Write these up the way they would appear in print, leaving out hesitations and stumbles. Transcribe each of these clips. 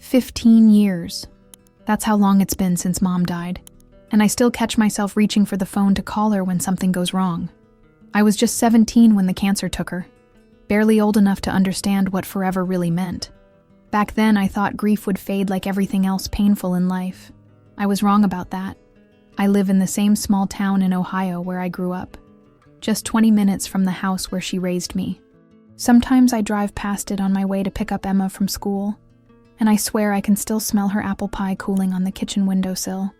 15 years. That's how long it's been since Mom died. And I still catch myself reaching for the phone to call her when something goes wrong. I was just 17 when the cancer took her, barely old enough to understand what forever really meant. Back then, I thought grief would fade like everything else painful in life. I was wrong about that. I live in the same small town in Ohio where I grew up, just 20 minutes from the house where she raised me. Sometimes I drive past it on my way to pick up Emma from school, and I swear I can still smell her apple pie cooling on the kitchen windowsill.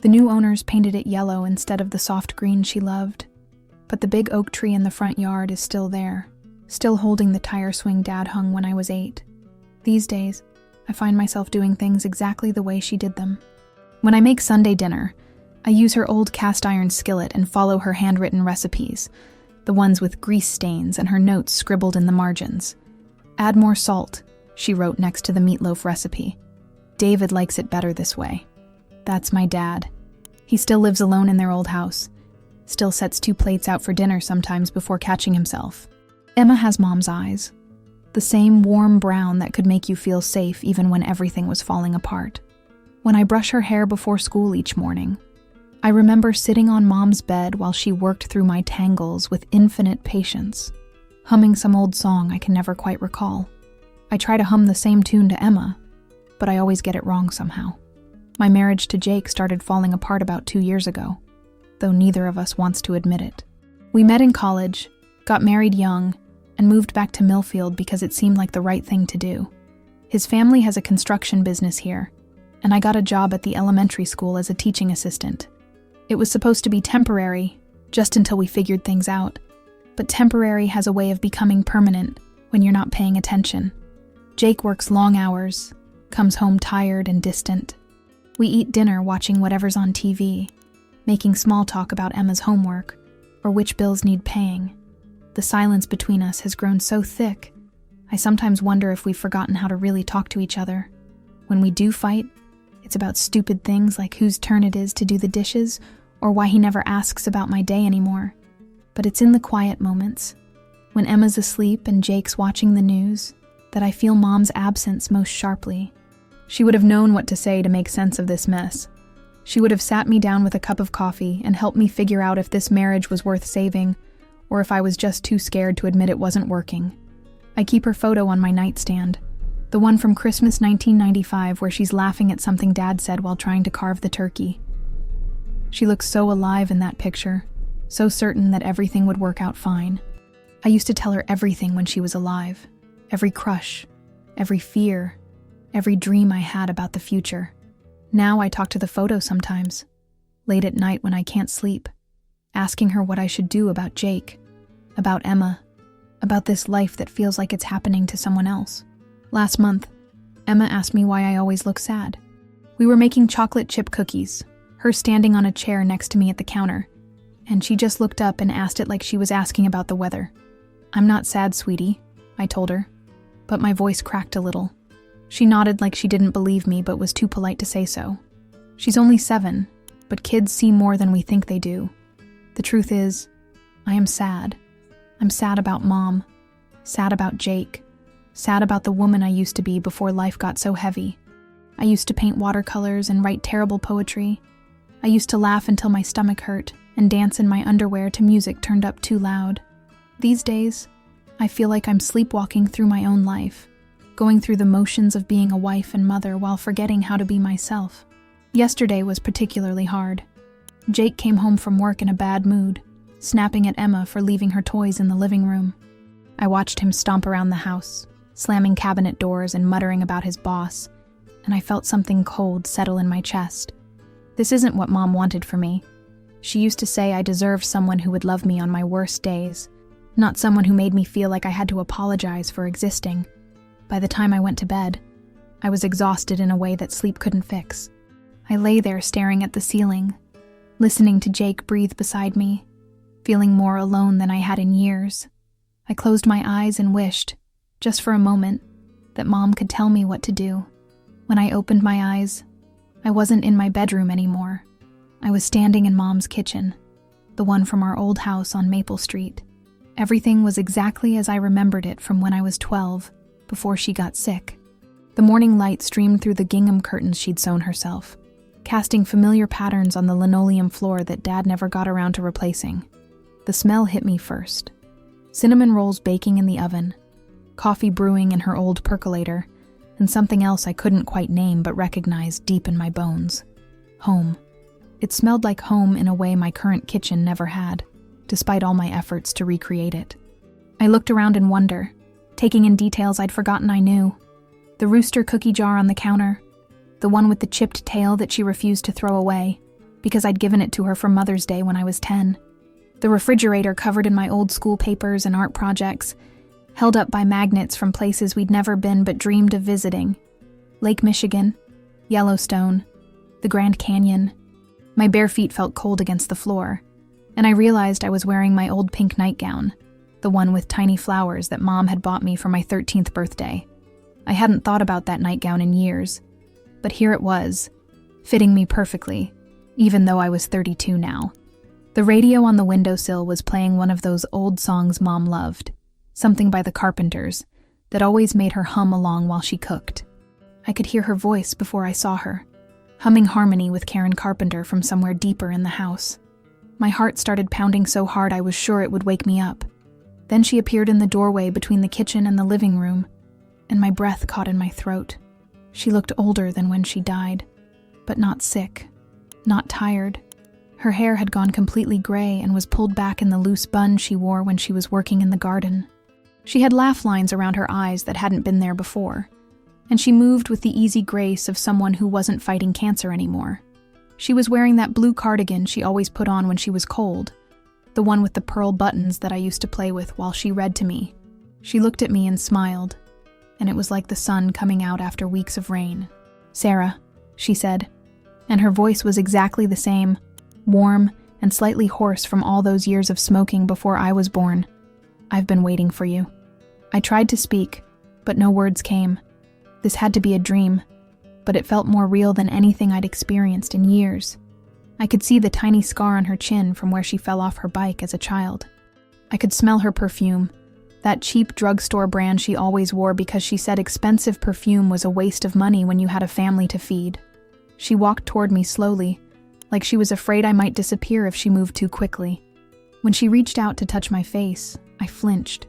The new owners painted it yellow instead of the soft green she loved, but the big oak tree in the front yard is still there, still holding the tire swing Dad hung when I was 8. These days, I find myself doing things exactly the way she did them. When I make Sunday dinner, I use her old cast iron skillet and follow her handwritten recipes, the ones with grease stains and her notes scribbled in the margins. "Add more salt," she wrote next to the meatloaf recipe. "David likes it better this way." That's my dad. He still lives alone in their old house, still sets 2 plates out for dinner sometimes before catching himself. Emma has Mom's eyes, the same warm brown that could make you feel safe even when everything was falling apart. When I brush her hair before school each morning, I remember sitting on Mom's bed while she worked through my tangles with infinite patience, humming some old song I can never quite recall. I try to hum the same tune to Emma, but I always get it wrong somehow. My marriage to Jake started falling apart about 2 years ago, though neither of us wants to admit it. We met in college, got married young, and moved back to Millfield because it seemed like the right thing to do. His family has a construction business here, and I got a job at the elementary school as a teaching assistant. It was supposed to be temporary, just until we figured things out, but temporary has a way of becoming permanent when you're not paying attention. Jake works long hours, comes home tired and distant. We eat dinner watching whatever's on TV, making small talk about Emma's homework or which bills need paying. The silence between us has grown so thick, I sometimes wonder if we've forgotten how to really talk to each other. When we do fight, it's about stupid things like whose turn it is to do the dishes or why he never asks about my day anymore. But it's in the quiet moments, when Emma's asleep and Jake's watching the news, that I feel Mom's absence most sharply. She would have known what to say to make sense of this mess. She would have sat me down with a cup of coffee and helped me figure out if this marriage was worth saving, or if I was just too scared to admit it wasn't working. I keep her photo on my nightstand, the one from Christmas 1995 where she's laughing at something Dad said while trying to carve the turkey. She looks so alive in that picture, so certain that everything would work out fine. I used to tell her everything when she was alive, every crush, every fear, every dream I had about the future. Now I talk to the photo sometimes, late at night when I can't sleep, asking her what I should do about Jake, about Emma, about this life that feels like it's happening to someone else. Last month, Emma asked me why I always look sad. We were making chocolate chip cookies, her standing on a chair next to me at the counter, and she just looked up and asked it like she was asking about the weather. "I'm not sad, sweetie," I told her, but my voice cracked a little. She nodded like she didn't believe me but was too polite to say so. She's only 7, but kids see more than we think they do. The truth is, I am sad. I'm sad about Mom, sad about Jake, sad about the woman I used to be before life got so heavy. I used to paint watercolors and write terrible poetry. I used to laugh until my stomach hurt and dance in my underwear to music turned up too loud. These days, I feel like I'm sleepwalking through my own life, going through the motions of being a wife and mother while forgetting how to be myself. Yesterday was particularly hard. Jake came home from work in a bad mood, snapping at Emma for leaving her toys in the living room. I watched him stomp around the house, slamming cabinet doors and muttering about his boss, and I felt something cold settle in my chest. This isn't what Mom wanted for me. She used to say I deserved someone who would love me on my worst days, not someone who made me feel like I had to apologize for existing. By the time I went to bed, I was exhausted in a way that sleep couldn't fix. I lay there staring at the ceiling, listening to Jake breathe beside me, feeling more alone than I had in years. I closed my eyes and wished, just for a moment, that Mom could tell me what to do. When I opened my eyes, I wasn't in my bedroom anymore. I was standing in Mom's kitchen, the one from our old house on Maple Street. Everything was exactly as I remembered it from when I was 12, before she got sick. The morning light streamed through the gingham curtains she'd sewn herself, casting familiar patterns on the linoleum floor that Dad never got around to replacing. The smell hit me first. Cinnamon rolls baking in the oven, coffee brewing in her old percolator, and something else I couldn't quite name but recognized deep in my bones. Home. It smelled like home in a way my current kitchen never had, despite all my efforts to recreate it. I looked around in wonder, taking in details I'd forgotten I knew. The rooster cookie jar on the counter, the one with the chipped tail that she refused to throw away because I'd given it to her for Mother's Day when I was 10. The refrigerator covered in my old school papers and art projects, held up by magnets from places we'd never been but dreamed of visiting. Lake Michigan, Yellowstone, the Grand Canyon. My bare feet felt cold against the floor, and I realized I was wearing my old pink nightgown, the one with tiny flowers that Mom had bought me for my 13th birthday. I hadn't thought about that nightgown in years, but here it was, fitting me perfectly, even though I was 32 now. The radio on the windowsill was playing one of those old songs Mom loved, something by the Carpenters, that always made her hum along while she cooked. I could hear her voice before I saw her, humming harmony with Karen Carpenter from somewhere deeper in the house. My heart started pounding so hard I was sure it would wake me up. Then she appeared in the doorway between the kitchen and the living room, and my breath caught in my throat. She looked older than when she died, but not sick, not tired. Her hair had gone completely gray and was pulled back in the loose bun she wore when she was working in the garden. She had laugh lines around her eyes that hadn't been there before, and she moved with the easy grace of someone who wasn't fighting cancer anymore. She was wearing that blue cardigan she always put on when she was cold, the one with the pearl buttons that I used to play with while she read to me. She looked at me and smiled, and it was like the sun coming out after weeks of rain. "Sarah," she said, and her voice was exactly the same, warm and slightly hoarse from all those years of smoking before I was born. "I've been waiting for you." I tried to speak, but no words came. This had to be a dream, but it felt more real than anything I'd experienced in years. I could see the tiny scar on her chin from where she fell off her bike as a child. I could smell her perfume, that cheap drugstore brand she always wore because she said expensive perfume was a waste of money when you had a family to feed. She walked toward me slowly, like she was afraid I might disappear if she moved too quickly. When she reached out to touch my face, I flinched,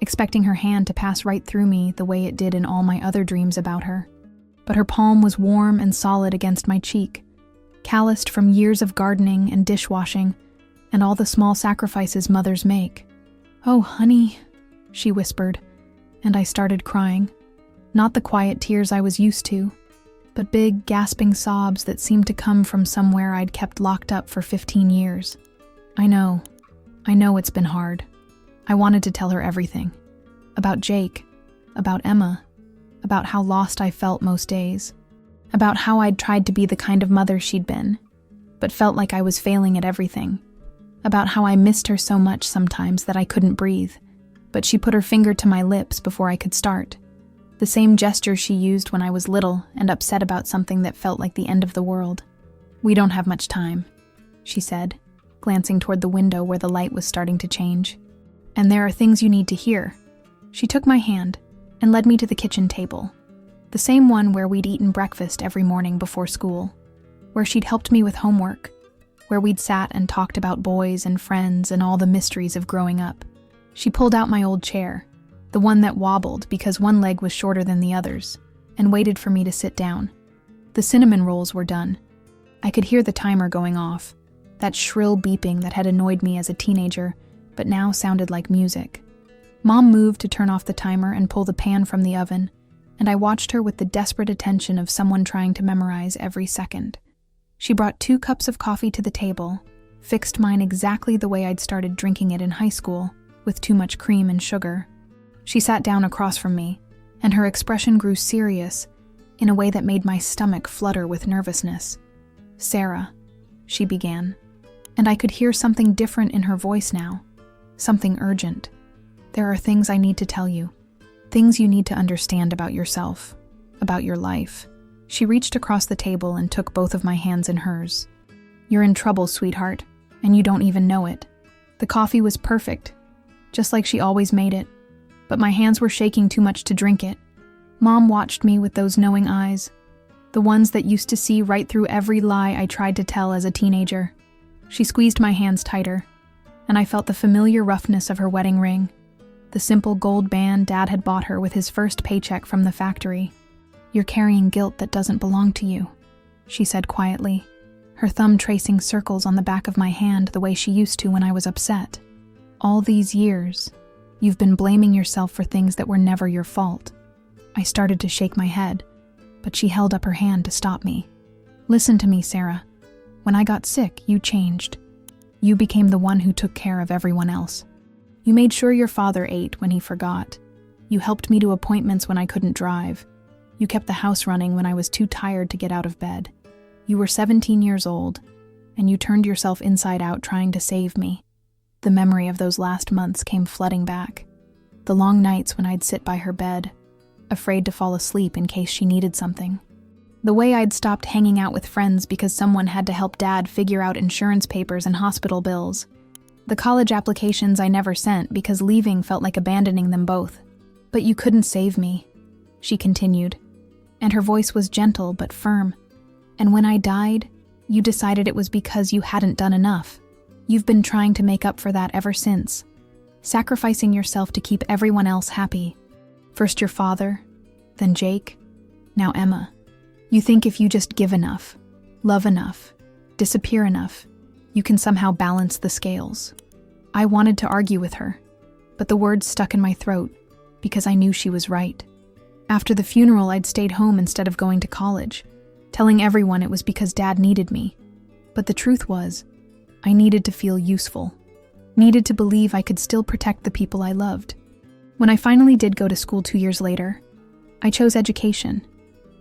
expecting her hand to pass right through me the way it did in all my other dreams about her. But her palm was warm and solid against my cheek, calloused from years of gardening and dishwashing and all the small sacrifices mothers make. "Oh, honey," she whispered, and I started crying. Not the quiet tears I was used to, but big, gasping sobs that seemed to come from somewhere I'd kept locked up for 15 years. I know it's been hard. I wanted to tell her everything. About Jake, about Emma, about how lost I felt most days, about how I'd tried to be the kind of mother she'd been, but felt like I was failing at everything, about how I missed her so much sometimes that I couldn't breathe, but she put her finger to my lips before I could start. The same gesture she used when I was little and upset about something that felt like the end of the world. "We don't have much time," she said, glancing toward the window where the light was starting to change. "And there are things you need to hear." She took my hand and led me to the kitchen table, the same one where we'd eaten breakfast every morning before school, where she'd helped me with homework, where we'd sat and talked about boys and friends and all the mysteries of growing up. She pulled out my old chair, the one that wobbled because one leg was shorter than the others, and waited for me to sit down. The cinnamon rolls were done. I could hear the timer going off, that shrill beeping that had annoyed me as a teenager, but now sounded like music. Mom moved to turn off the timer and pull the pan from the oven, and I watched her with the desperate attention of someone trying to memorize every second. She brought 2 cups of coffee to the table, fixed mine exactly the way I'd started drinking it in high school, with too much cream and sugar. She sat down across from me, and her expression grew serious in a way that made my stomach flutter with nervousness. "Sarah," she began, and I could hear something different in her voice now, something urgent. "There are things I need to tell you, things you need to understand about yourself, about your life." She reached across the table and took both of my hands in hers. "You're in trouble, sweetheart, and you don't even know it. The coffee was perfect, just like she always made it, but my hands were shaking too much to drink it. Mom watched me with those knowing eyes, the ones that used to see right through every lie I tried to tell as a teenager. She squeezed my hands tighter, and I felt the familiar roughness of her wedding ring, the simple gold band Dad had bought her with his first paycheck from the factory. "You're carrying guilt that doesn't belong to you," she said quietly, her thumb tracing circles on the back of my hand the way she used to when I was upset. "All these years, you've been blaming yourself for things that were never your fault." I started to shake my head, but she held up her hand to stop me. "Listen to me, Sarah. When I got sick, you changed. You became the one who took care of everyone else. You made sure your father ate when he forgot. You helped me to appointments when I couldn't drive. You kept the house running when I was too tired to get out of bed. You were 17 years old, and you turned yourself inside out trying to save me." The memory of those last months came flooding back. The long nights when I'd sit by her bed, afraid to fall asleep in case she needed something. The way I'd stopped hanging out with friends because someone had to help Dad figure out insurance papers and hospital bills. The college applications I never sent because leaving felt like abandoning them both. "But you couldn't save me," she continued, and her voice was gentle but firm. "And when I died, you decided it was because you hadn't done enough. You've been trying to make up for that ever since, sacrificing yourself to keep everyone else happy. First your father, then Jake, now Emma. You think if you just give enough, love enough, disappear enough, you can somehow balance the scales." I wanted to argue with her, but the words stuck in my throat because I knew she was right. After the funeral, I'd stayed home instead of going to college, telling everyone it was because Dad needed me. But the truth was, I needed to feel useful, needed to believe I could still protect the people I loved. When I finally did go to school 2 years later, I chose education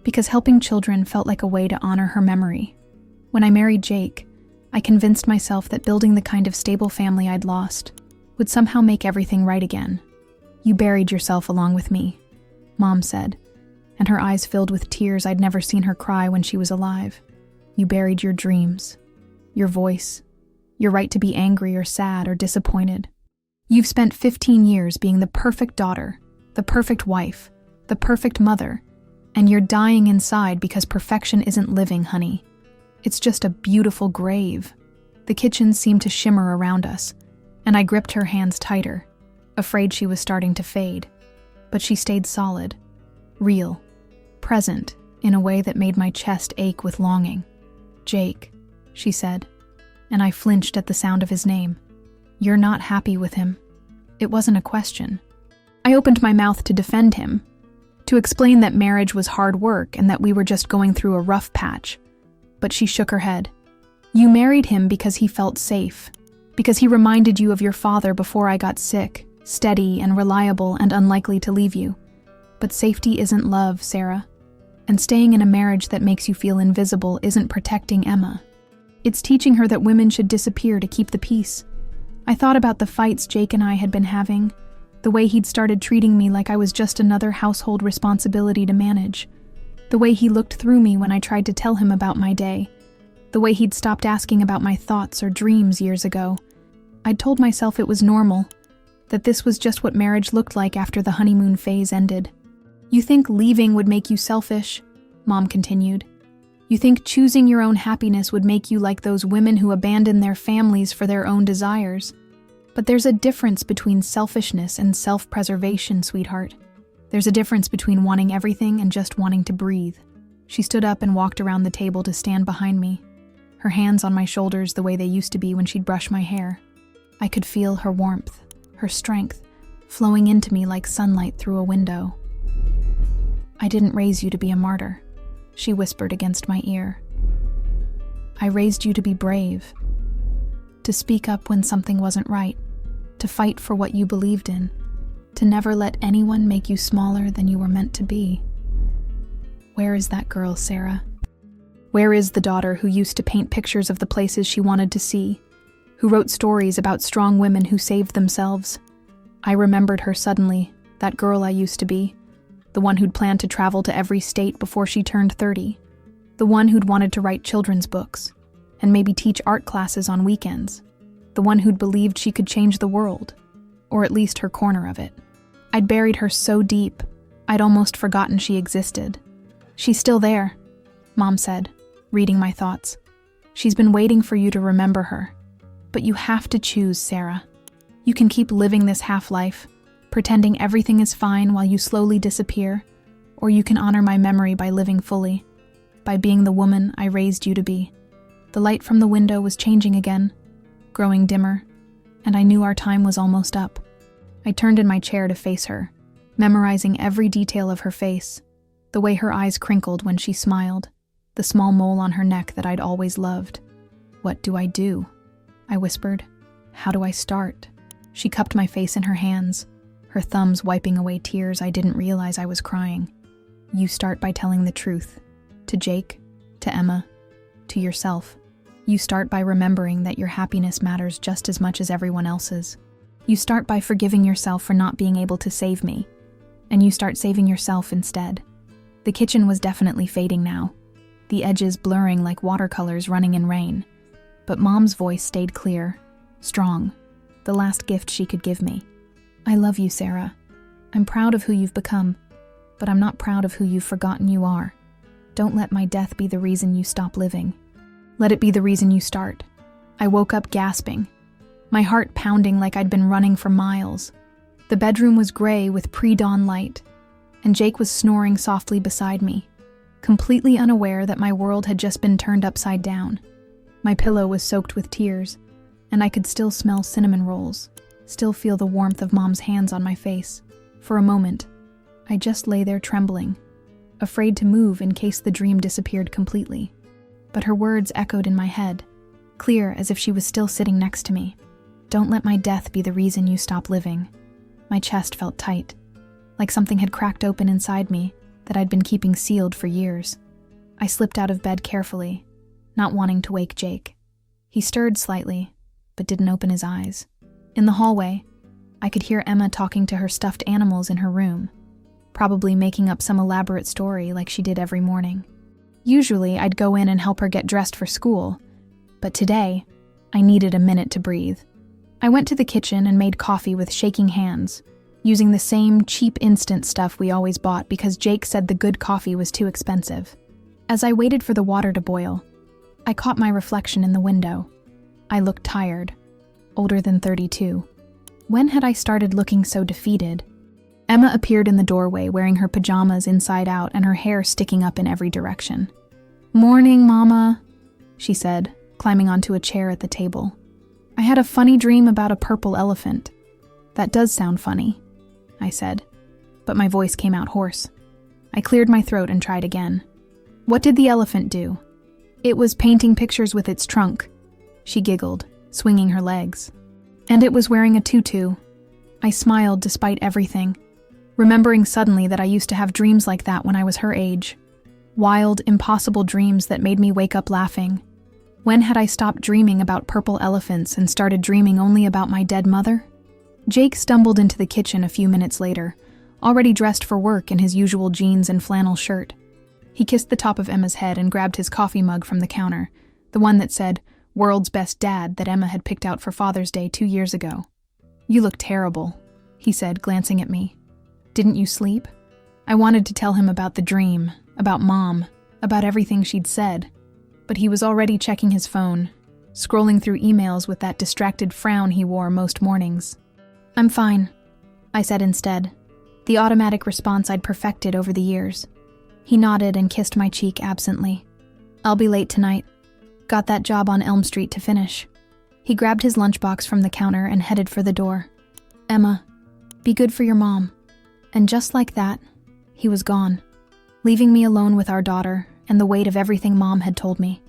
because helping children felt like a way to honor her memory. When I married Jake, I convinced myself that building the kind of stable family I'd lost would somehow make everything right again. "You buried yourself along with me," Mom said, and her eyes filled with tears I'd never seen her cry when she was alive. "You buried your dreams, your voice, your right to be angry or sad or disappointed. You've spent 15 years being the perfect daughter, the perfect wife, the perfect mother, and you're dying inside because perfection isn't living, honey. It's just a beautiful grave." The kitchen seemed to shimmer around us, and I gripped her hands tighter, afraid she was starting to fade. But she stayed solid, real, present, in a way that made my chest ache with longing. "Jake," she said, and I flinched at the sound of his name. "You're not happy with him." It wasn't a question. I opened my mouth to defend him, to explain that marriage was hard work and that we were just going through a rough patch. But she shook her head. "You married him because he felt safe, because he reminded you of your father before I got sick, steady and reliable and unlikely to leave you. But safety isn't love, Sarah. And staying in a marriage that makes you feel invisible isn't protecting Emma. It's teaching her that women should disappear to keep the peace." I thought about the fights Jake and I had been having, the way he'd started treating me like I was just another household responsibility to manage, the way he looked through me when I tried to tell him about my day, the way he'd stopped asking about my thoughts or dreams years ago. I'd told myself it was normal, that this was just what marriage looked like after the honeymoon phase ended. "You think leaving would make you selfish," Mom continued. "You think choosing your own happiness would make you like those women who abandon their families for their own desires. But there's a difference between selfishness and self-preservation, sweetheart. There's a difference between wanting everything and just wanting to breathe." She stood up and walked around the table to stand behind me, her hands on my shoulders the way they used to be when she'd brush my hair. I could feel her warmth, her strength, flowing into me like sunlight through a window. "I didn't raise you to be a martyr," she whispered against my ear. "I raised you to be brave, to speak up when something wasn't right, to fight for what you believed in, to never let anyone make you smaller than you were meant to be. Where is that girl, Sarah? Where is the daughter who used to paint pictures of the places she wanted to see, who wrote stories about strong women who saved themselves?" I remembered her suddenly, that girl I used to be, the one who'd planned to travel to every state before she turned 30, the one who'd wanted to write children's books, and maybe teach art classes on weekends, the one who'd believed she could change the world, or at least her corner of it. I'd buried her so deep, I'd almost forgotten she existed. "She's still there," Mom said, reading my thoughts. "She's been waiting for you to remember her. But you have to choose, Sarah. You can keep living this half-life, pretending everything is fine while you slowly disappear, or you can honor my memory by living fully, by being the woman I raised you to be." The light from the window was changing again, growing dimmer, and I knew our time was almost up. I turned in my chair to face her, memorizing every detail of her face, the way her eyes crinkled when she smiled, the small mole on her neck that I'd always loved. "What do I do?" I whispered. "How do I start?" She cupped my face in her hands, her thumbs wiping away tears I didn't realize I was crying. "You start by telling the truth. To Jake, to Emma, to yourself. You start by remembering that your happiness matters just as much as everyone else's. You start by forgiving yourself for not being able to save me, and you start saving yourself instead." The kitchen was definitely fading now, the edges blurring like watercolors running in rain. But Mom's voice stayed clear, strong, the last gift she could give me. "I love you, Sarah. I'm proud of who you've become, but I'm not proud of who you've forgotten you are. Don't let my death be the reason you stop living. Let it be the reason you start." I woke up gasping, my heart pounding like I'd been running for miles. The bedroom was gray with pre-dawn light, and Jake was snoring softly beside me, completely unaware that my world had just been turned upside down. My pillow was soaked with tears, and I could still smell cinnamon rolls, still feel the warmth of Mom's hands on my face. For a moment, I just lay there trembling, afraid to move in case the dream disappeared completely. But her words echoed in my head, clear as if she was still sitting next to me. "Don't let my death be the reason you stop living." My chest felt tight, like something had cracked open inside me that I'd been keeping sealed for years. I slipped out of bed carefully, not wanting to wake Jake. He stirred slightly, but didn't open his eyes. In the hallway, I could hear Emma talking to her stuffed animals in her room, probably making up some elaborate story like she did every morning. Usually, I'd go in and help her get dressed for school, but today, I needed a minute to breathe. I went to the kitchen and made coffee with shaking hands, using the same cheap instant stuff we always bought because Jake said the good coffee was too expensive. As I waited for the water to boil, I caught my reflection in the window. I looked tired, older than 32. When had I started looking so defeated? Emma appeared in the doorway wearing her pajamas inside out and her hair sticking up in every direction. "Morning, Mama," she said, climbing onto a chair at the table. "I had a funny dream about a purple elephant." "That does sound funny," I said, but my voice came out hoarse. I cleared my throat and tried again. "What did the elephant do?" "It was painting pictures with its trunk," she giggled, swinging her legs. "And it was wearing a tutu." I smiled despite everything, remembering suddenly that I used to have dreams like that when I was her age. Wild, impossible dreams that made me wake up laughing. When had I stopped dreaming about purple elephants and started dreaming only about my dead mother? Jake stumbled into the kitchen a few minutes later, already dressed for work in his usual jeans and flannel shirt. He kissed the top of Emma's head and grabbed his coffee mug from the counter, the one that said, "World's Best Dad," that Emma had picked out for Father's Day 2 years ago. "You look terrible," he said, glancing at me. "Didn't you sleep?" I wanted to tell him about the dream, about Mom, about everything she'd said, but he was already checking his phone, scrolling through emails with that distracted frown he wore most mornings. "I'm fine," I said instead, the automatic response I'd perfected over the years. He nodded and kissed my cheek absently. "I'll be late tonight. Got that job on Elm Street to finish." He grabbed his lunchbox from the counter and headed for the door. "Emma, be good for your mom." And just like that, he was gone, leaving me alone with our daughter and the weight of everything Mom had told me.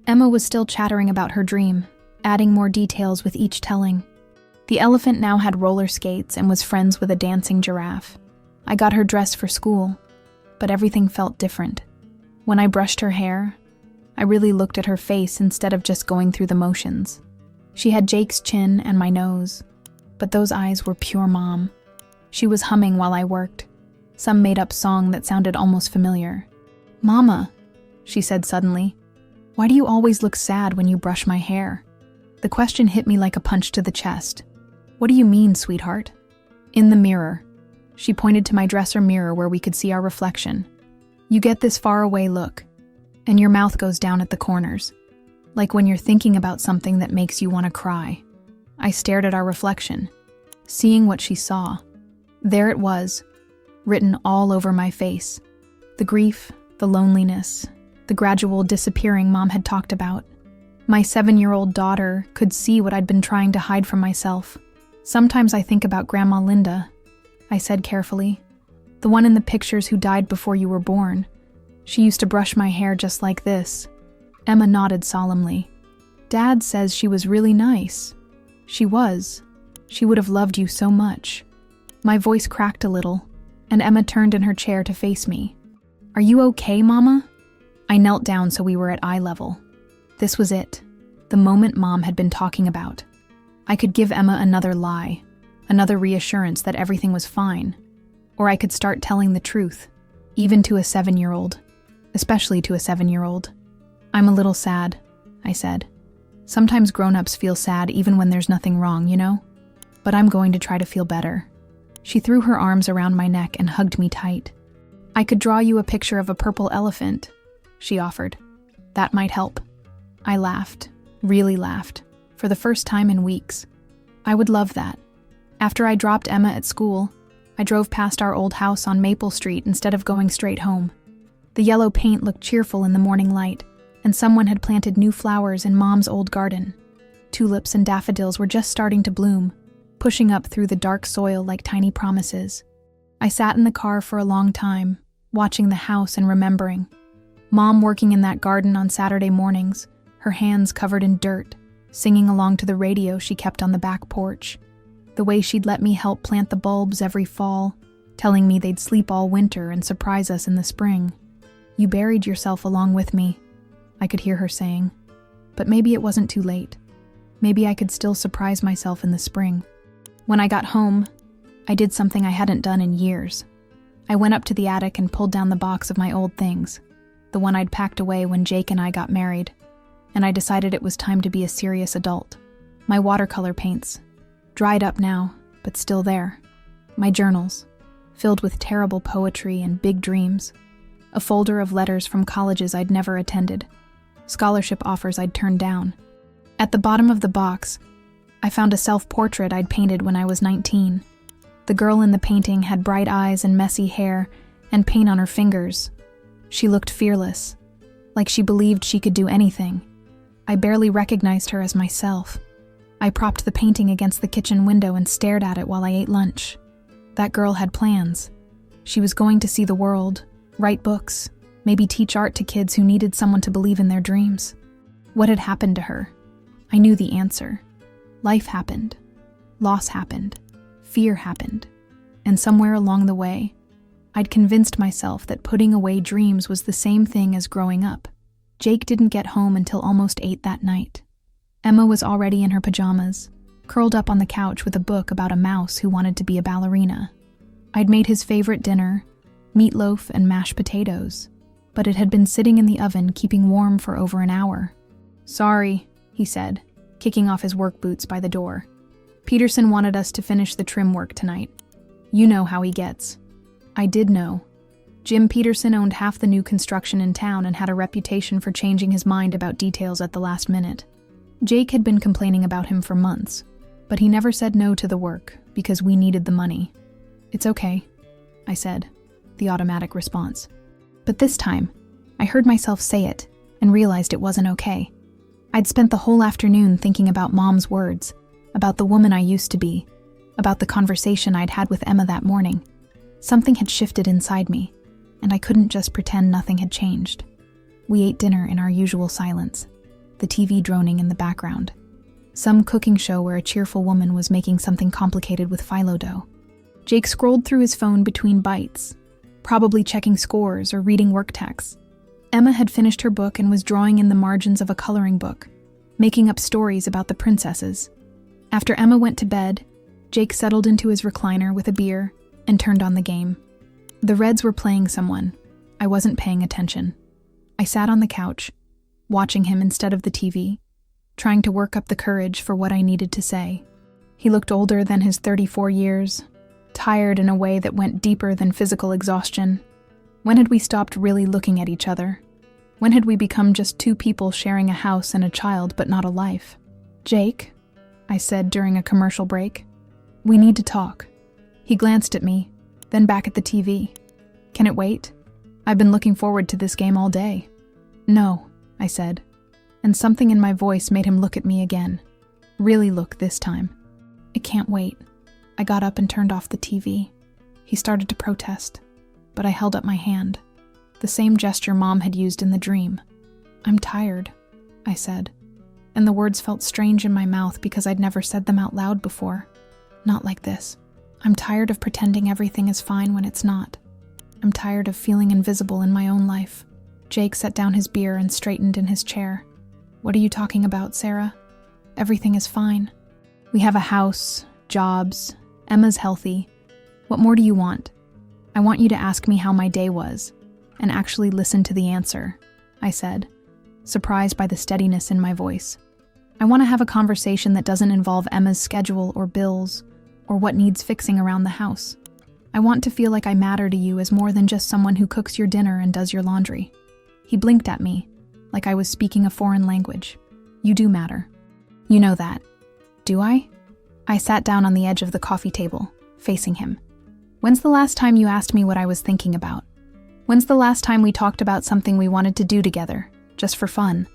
Emma was still chattering about her dream, adding more details with each telling. The elephant now had roller skates and was friends with a dancing giraffe. I got her dressed for school, but everything felt different. When I brushed her hair, I really looked at her face instead of just going through the motions. She had Jake's chin and my nose, but those eyes were pure Mom. She was humming while I worked, some made-up song that sounded almost familiar. "Mama," she said suddenly, "why do you always look sad when you brush my hair?" The question hit me like a punch to the chest. "What do you mean, sweetheart?" In the mirror, She pointed to my dresser mirror where we could see our reflection. You get this far away look, and your mouth goes down at the corners, like when you're thinking about something that makes you want to cry. I stared at our reflection, seeing what she saw. There it was, written all over my face. The grief, the loneliness, the gradual disappearing Mom had talked about. My 7-year-old daughter could see what I'd been trying to hide from myself. Sometimes I think about Grandma Linda, I said carefully. The one in the pictures who died before you were born. She used to brush my hair just like this. Emma nodded solemnly. Dad says she was really nice. She was. She would have loved you so much. My voice cracked a little, and Emma turned in her chair to face me. Are you okay, Mama? I knelt down so we were at eye level. This was it, the moment Mom had been talking about. I could give Emma another lie, another reassurance that everything was fine, or I could start telling the truth, even to a 7-year-old, especially to a 7-year-old. I'm a little sad, I said. Sometimes grown-ups feel sad even when there's nothing wrong, you know? But I'm going to try to feel better. She threw her arms around my neck and hugged me tight. I could draw you a picture of a purple elephant, she offered. That might help. I laughed, really laughed, for the first time in weeks. I would love that. After I dropped Emma at school, I drove past our old house on Maple Street instead of going straight home. The yellow paint looked cheerful in the morning light, and someone had planted new flowers in Mom's old garden. Tulips and daffodils were just starting to bloom, pushing up through the dark soil like tiny promises. I sat in the car for a long time, watching the house and remembering. Mom working in that garden on Saturday mornings, her hands covered in dirt, singing along to the radio she kept on the back porch. The way she'd let me help plant the bulbs every fall, telling me they'd sleep all winter and surprise us in the spring. You buried yourself along with me, I could hear her saying. But maybe it wasn't too late. Maybe I could still surprise myself in the spring. When I got home, I did something I hadn't done in years. I went up to the attic and pulled down the box of my old things, the one I'd packed away when Jake and I got married, and I decided it was time to be a serious adult. My watercolor paints, dried up now, but still there. My journals, filled with terrible poetry and big dreams. A folder of letters from colleges I'd never attended, scholarship offers I'd turned down. At the bottom of the box, I found a self-portrait I'd painted when I was 19. The girl in the painting had bright eyes and messy hair and paint on her fingers. She looked fearless, like she believed she could do anything. I barely recognized her as myself. I propped the painting against the kitchen window and stared at it while I ate lunch. That girl had plans. She was going to see the world, write books, maybe teach art to kids who needed someone to believe in their dreams. What had happened to her? I knew the answer. Life happened. Loss happened. Fear happened. And somewhere along the way, I'd convinced myself that putting away dreams was the same thing as growing up. Jake didn't get home until almost 8 that night. Emma was already in her pajamas, curled up on the couch with a book about a mouse who wanted to be a ballerina. I'd made his favorite dinner, meatloaf and mashed potatoes, but it had been sitting in the oven keeping warm for over an hour. Sorry, he said, kicking off his work boots by the door. Peterson wanted us to finish the trim work tonight. You know how he gets. I did know. Jim Peterson owned half the new construction in town and had a reputation for changing his mind about details at the last minute. Jake had been complaining about him for months, but he never said no to the work because we needed the money. It's okay, I said, the automatic response. But this time, I heard myself say it and realized it wasn't okay. I'd spent the whole afternoon thinking about Mom's words, about the woman I used to be, about the conversation I'd had with Emma that morning. Something had shifted inside me, and I couldn't just pretend nothing had changed. We ate dinner in our usual silence, the TV droning in the background. Some cooking show where a cheerful woman was making something complicated with phyllo dough. Jake scrolled through his phone between bites, probably checking scores or reading work texts. Emma had finished her book and was drawing in the margins of a coloring book, making up stories about the princesses. After Emma went to bed, Jake settled into his recliner with a beer and turned on the game. The Reds were playing someone. I wasn't paying attention. I sat on the couch, watching him instead of the TV, trying to work up the courage for what I needed to say. He looked older than his 34 years, tired in a way that went deeper than physical exhaustion. When had we stopped really looking at each other? When had we become just two people sharing a house and a child but not a life? "Jake," I said during a commercial break, "we need to talk." He glanced at me, then back at the TV. "Can it wait? I've been looking forward to this game all day." "No," I said, and something in my voice made him look at me again. Really look this time. "It can't wait." I got up and turned off the TV. He started to protest, but I held up my hand, the same gesture Mom had used in the dream. "I'm tired," I said, and the words felt strange in my mouth because I'd never said them out loud before. Not like this. "I'm tired of pretending everything is fine when it's not. I'm tired of feeling invisible in my own life." Jake set down his beer and straightened in his chair. "What are you talking about, Sarah? Everything is fine. We have a house, jobs, Emma's healthy. What more do you want? I want you to ask me how my day was, and actually listen to the answer," I said, surprised by the steadiness in my voice. "I want to have a conversation that doesn't involve Emma's schedule or bills, or what needs fixing around the house. I want to feel like I matter to you as more than just someone who cooks your dinner and does your laundry." He blinked at me, like I was speaking a foreign language. "You do matter. You know that." "Do I?" I sat down on the edge of the coffee table, facing him. "When's the last time you asked me what I was thinking about? When's the last time we talked about something we wanted to do together, just for fun?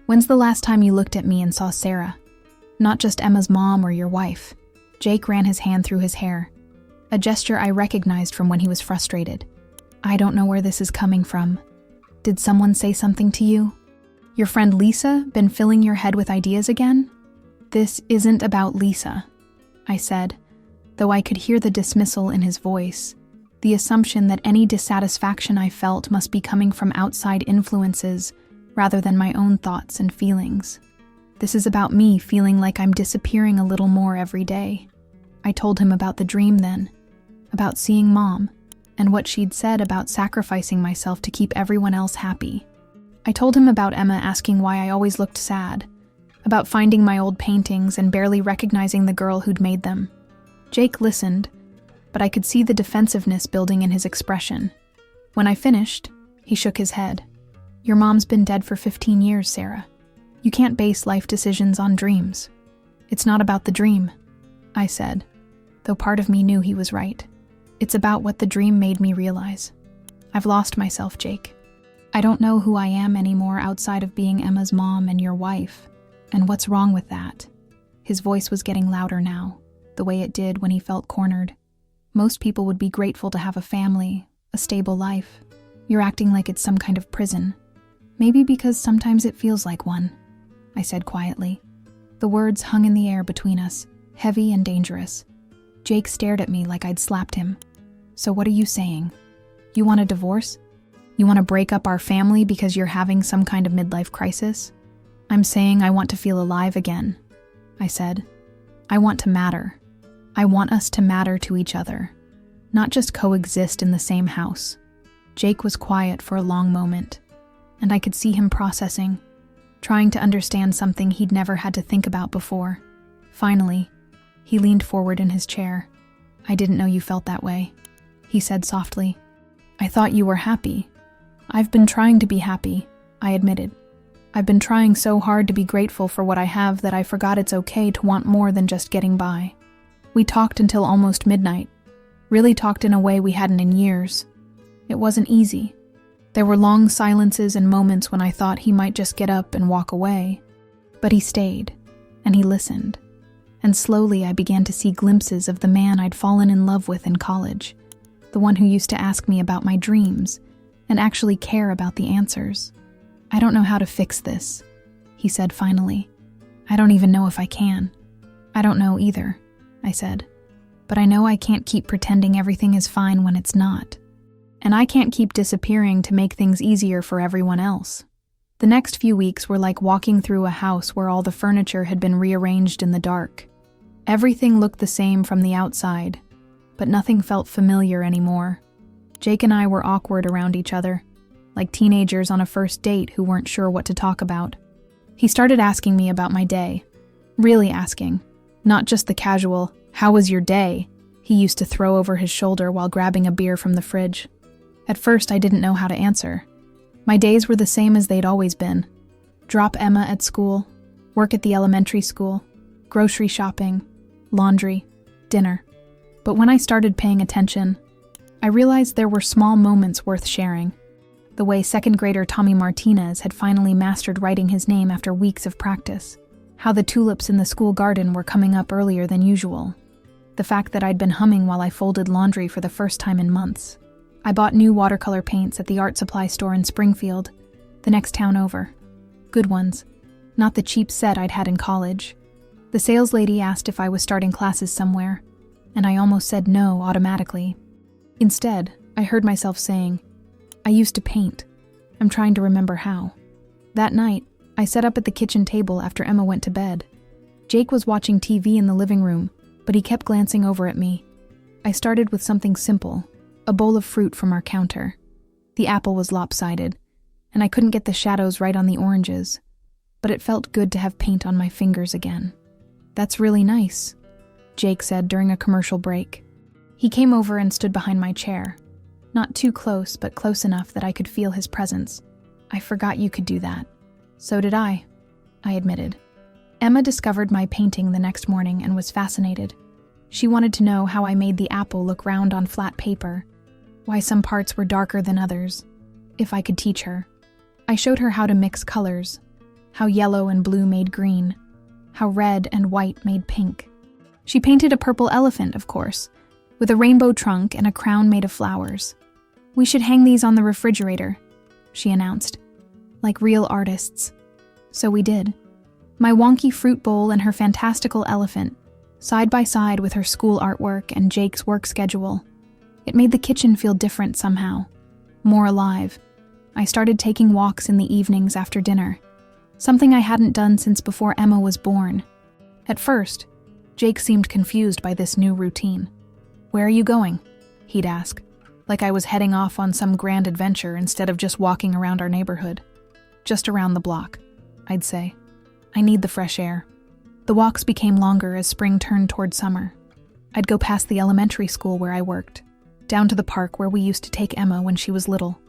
When's the last time you looked at me and saw Sarah? Not just Emma's mom or your wife." Jake ran his hand through his hair, a gesture I recognized from when he was frustrated. "I don't know where this is coming from. Did someone say something to you? Your friend Lisa been filling your head with ideas again?" "This isn't about Lisa," I said, though I could hear the dismissal in his voice, the assumption that any dissatisfaction I felt must be coming from outside influences rather than my own thoughts and feelings. "This is about me feeling like I'm disappearing a little more every day." I told him about the dream then, about seeing Mom, and what she'd said about sacrificing myself to keep everyone else happy. I told him about Emma asking why I always looked sad, about finding my old paintings and barely recognizing the girl who'd made them. Jake listened, but I could see the defensiveness building in his expression. When I finished, he shook his head. "Your mom's been dead for 15 years, Sarah. You can't base life decisions on dreams." "It's not about the dream," I said, though part of me knew he was right. "It's about what the dream made me realize. I've lost myself, Jake. I don't know who I am anymore outside of being Emma's mom and your wife. And what's wrong with that?" His voice was getting louder now, the way it did when he felt cornered. "Most people would be grateful to have a family, a stable life. You're acting like it's some kind of prison. Maybe because sometimes it feels like one," I said quietly. The words hung in the air between us, heavy and dangerous. Jake stared at me like I'd slapped him. "So what are you saying? You want a divorce? You want to break up our family because you're having some kind of midlife crisis?" "I'm saying I want to feel alive again," I said. "I want to matter. I want us to matter to each other, not just coexist in the same house." Jake was quiet for a long moment, and I could see him processing, trying to understand something he'd never had to think about before. Finally, he leaned forward in his chair. "I didn't know you felt that way," he said softly. "I thought you were happy." "I've been trying to be happy," I admitted. "I've been trying so hard to be grateful for what I have that I forgot it's okay to want more than just getting by." We talked until almost midnight, really talked in a way we hadn't in years. It wasn't easy. There were long silences and moments when I thought he might just get up and walk away. But he stayed, and he listened. And slowly I began to see glimpses of the man I'd fallen in love with in college, the one who used to ask me about my dreams and actually care about the answers. "I don't know how to fix this," he said finally. "I don't even know if I can." "I don't know either," I said. "But I know I can't keep pretending everything is fine when it's not. And I can't keep disappearing to make things easier for everyone else." The next few weeks were like walking through a house where all the furniture had been rearranged in the dark. Everything looked the same from the outside, but nothing felt familiar anymore. Jake and I were awkward around each other, like teenagers on a first date who weren't sure what to talk about. He started asking me about my day, really asking, not just the casual, "How was your day?" he used to throw over his shoulder while grabbing a beer from the fridge. At first, I didn't know how to answer. My days were the same as they'd always been. Drop Emma at school, work at the elementary school, grocery shopping, laundry, dinner. But when I started paying attention, I realized there were small moments worth sharing. The way second grader Tommy Martinez had finally mastered writing his name after weeks of practice. How the tulips in the school garden were coming up earlier than usual. The fact that I'd been humming while I folded laundry for the first time in months. I bought new watercolor paints at the art supply store in Springfield, the next town over. Good ones, not the cheap set I'd had in college. The sales lady asked if I was starting classes somewhere, and I almost said no automatically. Instead, I heard myself saying, I used to paint. I'm trying to remember how. That night, I sat up at the kitchen table after Emma went to bed. Jake was watching TV in the living room, but he kept glancing over at me. I started with something simple, a bowl of fruit from our counter. The apple was lopsided, and I couldn't get the shadows right on the oranges, but it felt good to have paint on my fingers again. That's really nice, Jake said during a commercial break. He came over and stood behind my chair. Not too close, but close enough that I could feel his presence. I forgot you could do that. So did I admitted. Emma discovered my painting the next morning and was fascinated. She wanted to know how I made the apple look round on flat paper, why some parts were darker than others, if I could teach her. I showed her how to mix colors, how yellow and blue made green, how red and white made pink. She painted a purple elephant, of course, with a rainbow trunk and a crown made of flowers. We should hang these on the refrigerator, she announced, like real artists. So we did. My wonky fruit bowl and her fantastical elephant, side by side with her school artwork and Jake's work schedule. It made the kitchen feel different somehow, more alive. I started taking walks in the evenings after dinner, something I hadn't done since before Emma was born. At first, Jake seemed confused by this new routine. Where are you going? He'd ask, like I was heading off on some grand adventure instead of just walking around our neighborhood. Just around the block, I'd say. I need the fresh air. The walks became longer as spring turned toward summer. I'd go past the elementary school where I worked, down to the park where we used to take Emma when she was little,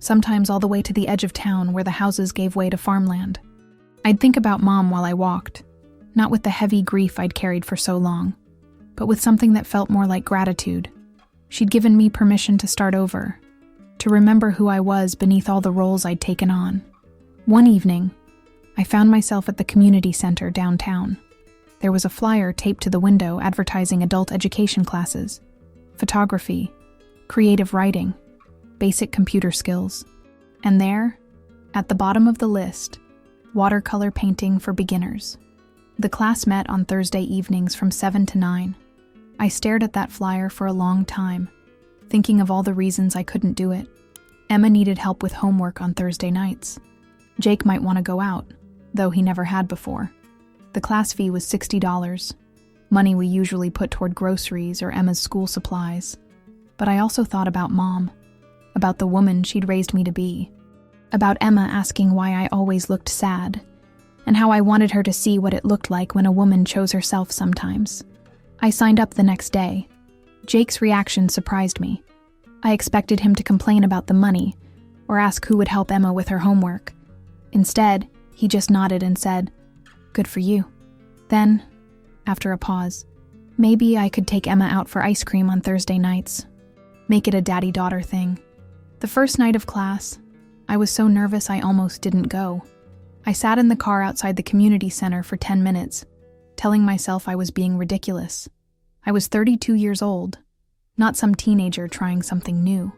sometimes all the way to the edge of town where the houses gave way to farmland. I'd think about Mom while I walked, not with the heavy grief I'd carried for so long, but with something that felt more like gratitude. She'd given me permission to start over, to remember who I was beneath all the roles I'd taken on. One evening, I found myself at the community center downtown. There was a flyer taped to the window advertising adult education classes, photography, creative writing, basic computer skills. And there, at the bottom of the list, watercolor painting for beginners. The class met on Thursday evenings from 7 to 9. I stared at that flyer for a long time, thinking of all the reasons I couldn't do it. Emma needed help with homework on Thursday nights. Jake might want to go out, though he never had before. The class fee was $60, money we usually put toward groceries or Emma's school supplies. But I also thought about Mom, about the woman she'd raised me to be, about Emma asking why I always looked sad, and how I wanted her to see what it looked like when a woman chose herself sometimes. I signed up the next day. Jake's reaction surprised me. I expected him to complain about the money, or ask who would help Emma with her homework. Instead, he just nodded and said, "Good for you." Then, after a pause, maybe I could take Emma out for ice cream on Thursday nights. Make it a daddy-daughter thing. The first night of class, I was so nervous I almost didn't go. I sat in the car outside the community center for 10 minutes, telling myself I was being ridiculous. I was 32 years old, not some teenager trying something new.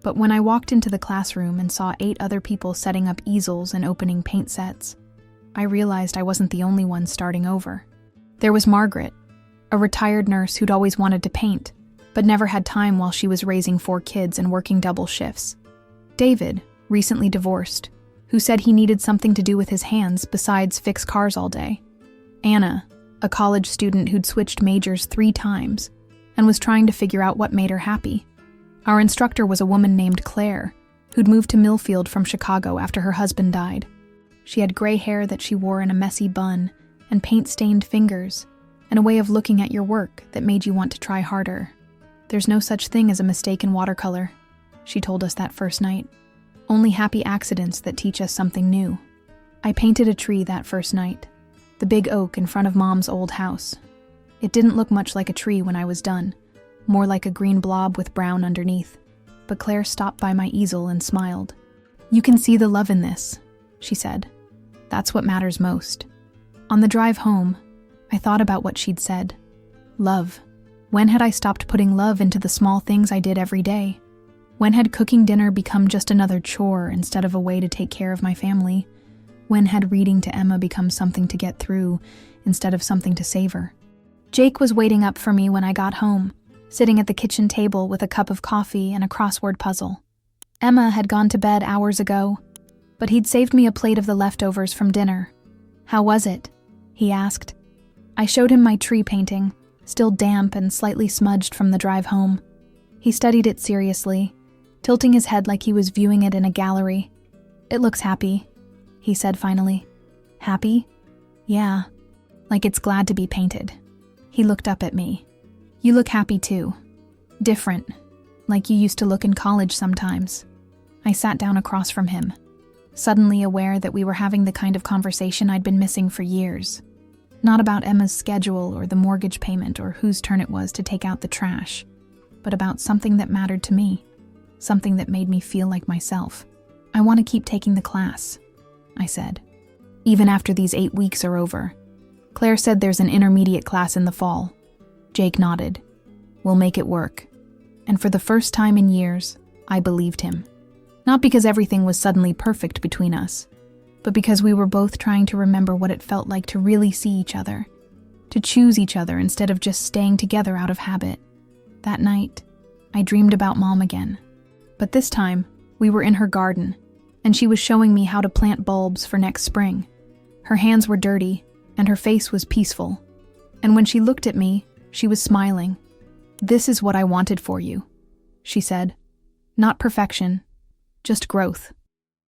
But when I walked into the classroom and saw 8 other people setting up easels and opening paint sets, I realized I wasn't the only one starting over. There was Margaret, a retired nurse who'd always wanted to paint, but never had time while she was raising 4 kids and working double shifts. David, recently divorced, who said he needed something to do with his hands besides fix cars all day. Anna, a college student who'd switched majors 3 times and was trying to figure out what made her happy. Our instructor was a woman named Claire, who'd moved to Millfield from Chicago after her husband died. She had gray hair that she wore in a messy bun and paint-stained fingers, and a way of looking at your work that made you want to try harder. There's no such thing as a mistake in watercolor, she told us that first night. Only happy accidents that teach us something new. I painted a tree that first night, the big oak in front of Mom's old house. It didn't look much like a tree when I was done, more like a green blob with brown underneath. But Claire stopped by my easel and smiled. "You can see the love in this," she said. "That's what matters most." On the drive home, I thought about what she'd said. Love. When had I stopped putting love into the small things I did every day? When had cooking dinner become just another chore instead of a way to take care of my family? When had reading to Emma become something to get through instead of something to savor? Jake was waiting up for me when I got home, sitting at the kitchen table with a cup of coffee and a crossword puzzle. Emma had gone to bed hours ago, but he'd saved me a plate of the leftovers from dinner. "How was it?" he asked. I showed him my tree painting, still damp and slightly smudged from the drive home. He studied it seriously, tilting his head like he was viewing it in a gallery. "It looks happy," he said finally. "Happy?" "Yeah, like it's glad to be painted." He looked up at me. "You look happy too. Different, like you used to look in college sometimes." I sat down across from him, suddenly aware that we were having the kind of conversation I'd been missing for years. Not about Emma's schedule or the mortgage payment or whose turn it was to take out the trash, but about something that mattered to me, something that made me feel like myself. "I want to keep taking the class," I said, "even after these 8 weeks are over. Claire said there's an intermediate class in the fall." Jake nodded. "We'll make it work." And for the first time in years, I believed him. Not because everything was suddenly perfect between us, but because we were both trying to remember what it felt like to really see each other, to choose each other instead of just staying together out of habit. That night, I dreamed about Mom again. But this time, we were in her garden, and she was showing me how to plant bulbs for next spring. Her hands were dirty, and her face was peaceful. And when she looked at me, she was smiling. "This is what I wanted for you," she said. "Not perfection, just growth."